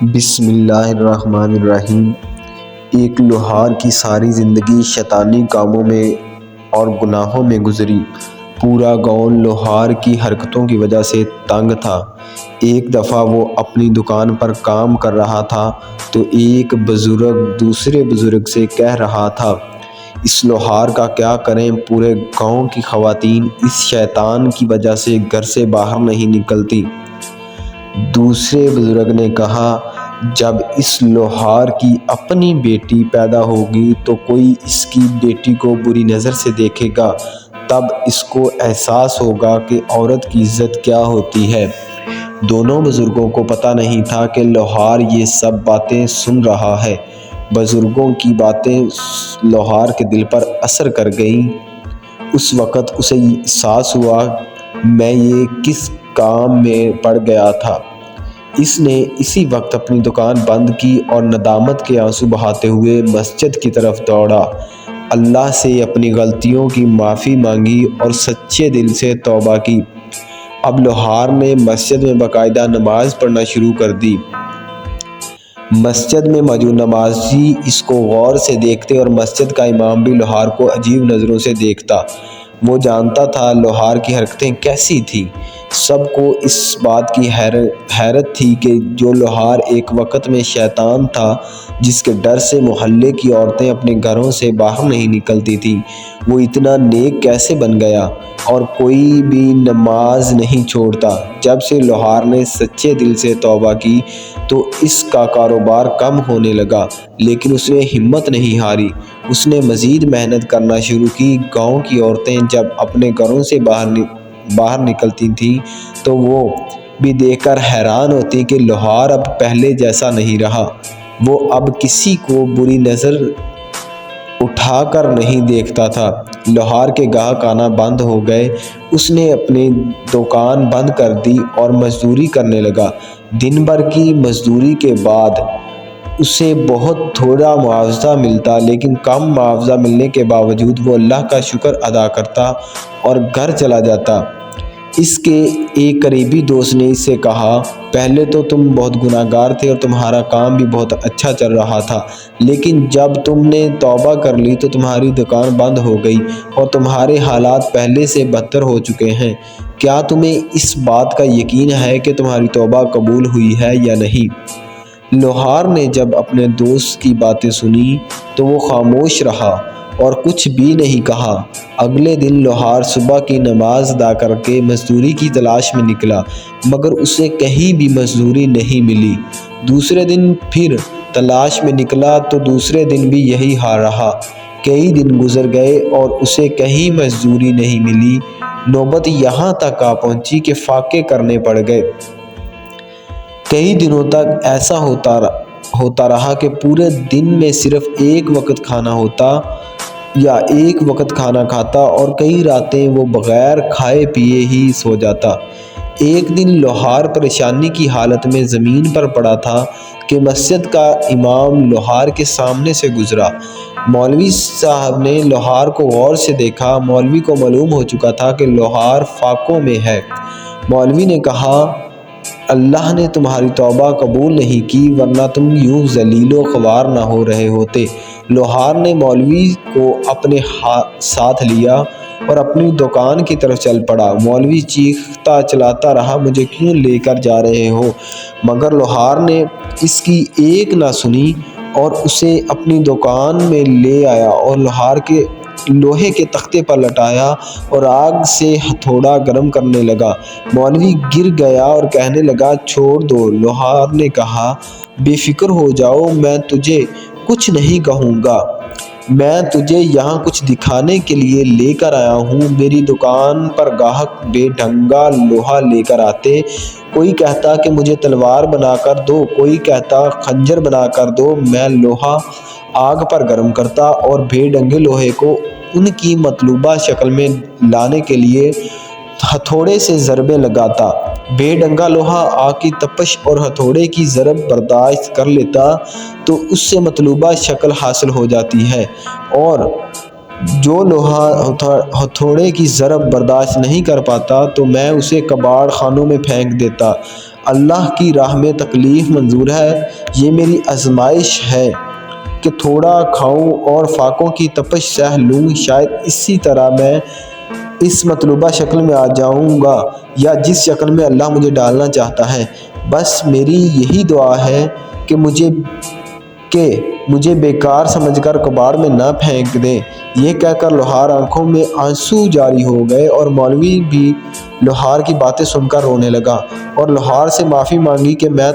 بسم اللہ الرحمن الرحیم۔ ایک لوہار کی ساری زندگی شیطانی کاموں میں اور گناہوں میں گزری۔ پورا گاؤں لوہار کی حرکتوں کی وجہ سے تنگ تھا۔ ایک دفعہ وہ اپنی دکان پر کام کر رہا تھا تو ایک بزرگ دوسرے بزرگ سے کہہ رہا تھا، اس لوہار کا کیا کریں؟ پورے گاؤں کی خواتین اس شیطان کی وجہ سے گھر سے باہر نہیں نکلتی۔ دوسرے بزرگ نے کہا، جب اس لوہار کی اپنی بیٹی پیدا ہوگی تو کوئی اس کی بیٹی کو بری نظر سے دیکھے گا، تب اس کو احساس ہوگا کہ عورت کی عزت کیا ہوتی ہے۔ دونوں بزرگوں کو پتہ نہیں تھا کہ لوہار یہ سب باتیں سن رہا ہے۔ بزرگوں کی باتیں لوہار کے دل پر اثر کر گئیں۔ اس وقت اسے احساس ہوا، میں یہ کس کام میں پڑ گیا تھا۔ اس نے اسی وقت اپنی دکان بند کی اور ندامت کے آنسو بہاتے ہوئے مسجد کی طرف دوڑا۔ اللہ سے اپنی غلطیوں کی معافی مانگی اور سچے دل سے توبہ کی۔ اب لوہار نے مسجد میں باقاعدہ نماز پڑھنا شروع کر دی۔ مسجد میں موجود نمازی اس کو غور سے دیکھتے اور مسجد کا امام بھی لوہار کو عجیب نظروں سے دیکھتا۔ وہ جانتا تھا لوہار کی حرکتیں کیسی تھیں۔ سب کو اس بات کی حیرت تھی کہ جو لوہار ایک وقت میں شیطان تھا، جس کے ڈر سے محلے کی عورتیں اپنے گھروں سے باہر نہیں نکلتی تھیں، وہ اتنا نیک کیسے بن گیا اور کوئی بھی نماز نہیں چھوڑتا۔ جب سے لوہار نے سچے دل سے توبہ کی تو اس کا کاروبار کم ہونے لگا، لیکن اس نے ہمت نہیں ہاری۔ اس نے مزید محنت کرنا شروع کی۔ گاؤں کی عورتیں جب اپنے گھروں سے باہر نکلتی تھیں تو وہ بھی دیکھ کر حیران ہوتی کہ لوہار اب پہلے جیسا نہیں رہا۔ وہ اب کسی کو بری نظر اٹھا کر نہیں دیکھتا تھا۔ لوہار کے گاہک آنا بند ہو گئے۔ اس نے اپنی دکان بند کر دی اور مزدوری کرنے لگا۔ دن بھر کی مزدوری کے بعد اسے بہت تھوڑا معاوضہ ملتا، لیکن کم معاوضہ ملنے کے باوجود وہ اللہ کا شکر ادا کرتا اور گھر چلا جاتا۔ اس کے ایک قریبی دوست نے اس سے کہا، پہلے تو تم بہت گنہگار تھے اور تمہارا کام بھی بہت اچھا چل رہا تھا، لیکن جب تم نے توبہ کر لی تو تمہاری دکان بند ہو گئی اور تمہارے حالات پہلے سے بدتر ہو چکے ہیں۔ کیا تمہیں اس بات کا یقین ہے کہ تمہاری توبہ قبول ہوئی ہے یا نہیں؟ لوہار نے جب اپنے دوست کی باتیں سنی تو وہ خاموش رہا اور کچھ بھی نہیں کہا۔ اگلے دن لوہار صبح کی نماز ادا کر کے مزدوری کی تلاش میں نکلا، مگر اسے کہیں بھی مزدوری نہیں ملی۔ دوسرے دن پھر تلاش میں نکلا تو دوسرے دن بھی یہی حال رہا۔ کئی دن گزر گئے اور اسے کہیں مزدوری نہیں ملی۔ نوبت یہاں تک آ پہنچی کہ فاقے کرنے پڑ گئے۔ کئی دنوں تک ایسا ہوتا رہا کہ پورے دن میں صرف ایک وقت کھانا ہوتا یا ایک وقت کھانا کھاتا اور کئی راتیں وہ بغیر کھائے پیے ہی سو جاتا۔ ایک دن لوہار پریشانی کی حالت میں زمین پر پڑا تھا کہ مسجد کا امام لوہار کے سامنے سے گزرا۔ مولوی صاحب نے لوہار کو غور سے دیکھا۔ مولوی کو معلوم ہو چکا تھا کہ لوہار فاقوں میں ہے۔ مولوی نے کہا، اللہ نے تمہاری توبہ قبول نہیں کی، ورنہ تم یوں ذلیل و خوار نہ ہو رہے ہوتے۔ لوہار نے مولوی کو اپنے ساتھ لیا اور اپنی دکان کی طرف چل پڑا۔ مولوی چیختا چلاتا رہا، مجھے کیوں لے کر جا رہے ہو؟ مگر لوہار نے اس کی ایک نہ سنی اور اسے اپنی دکان میں لے آیا اور لوہے کے تختے پر لٹایا اور آگ سے ہتھوڑا گرم کرنے لگا۔ مولوی گر گیا اور کہنے لگا، چھوڑ دو۔ لوہار نے کہا، بے فکر ہو جاؤ، میں تجھے کچھ نہیں کہوں گا۔ میں تجھے یہاں کچھ دکھانے کے لیے لے کر آیا ہوں۔ میری دکان پر گاہک بے ڈھنگا لوہا لے کر آتے۔ کوئی کہتا کہ مجھے تلوار بنا کر دو، کوئی کہتا خنجر بنا کر دو۔ میں لوہا آگ پر گرم کرتا اور بے ڈھنگے لوہے کو ان کی مطلوبہ شکل میں لانے کے لیے ہتھوڑے سے ضربیں لگاتا۔ بے ڈھنگا لوہا آگ کی تپش اور ہتھوڑے کی ضرب برداشت کر لیتا تو اس سے مطلوبہ شکل حاصل ہو جاتی ہے، اور جو لوہا ہتھوڑے کی ضرب برداشت نہیں کر پاتا تو میں اسے کباڑ خانوں میں پھینک دیتا۔ اللہ کی راہ میں تکلیف منظور ہے، یہ میری آزمائش ہے کہ تھوڑا کھاؤں اور فاقوں کی تپش سہ لوں، شاید اسی طرح میں اس مطلوبہ شکل میں آ جاؤں گا یا جس شکل میں اللہ مجھے ڈالنا چاہتا ہے۔ بس میری یہی دعا ہے کہ مجھے بیکار سمجھ کر کباڑ میں نہ پھینک دیں۔ یہ کہہ کر لوہار آنکھوں میں آنسو جاری ہو گئے اور مولوی بھی لوہار کی باتیں سن کر رونے لگا اور لوہار سے معافی مانگی کہ میں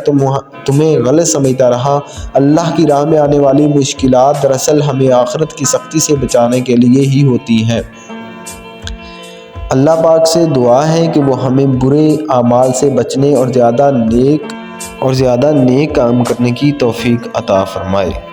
تمہیں غلط سمجھتا رہا۔ اللہ کی راہ میں آنے والی مشکلات دراصل ہمیں آخرت کی سختی سے بچانے کے لیے ہی ہوتی ہیں۔ اللہ پاک سے دعا ہے کہ وہ ہمیں برے اعمال سے بچنے اور زیادہ نیک کام کرنے کی توفیق عطا فرمائے۔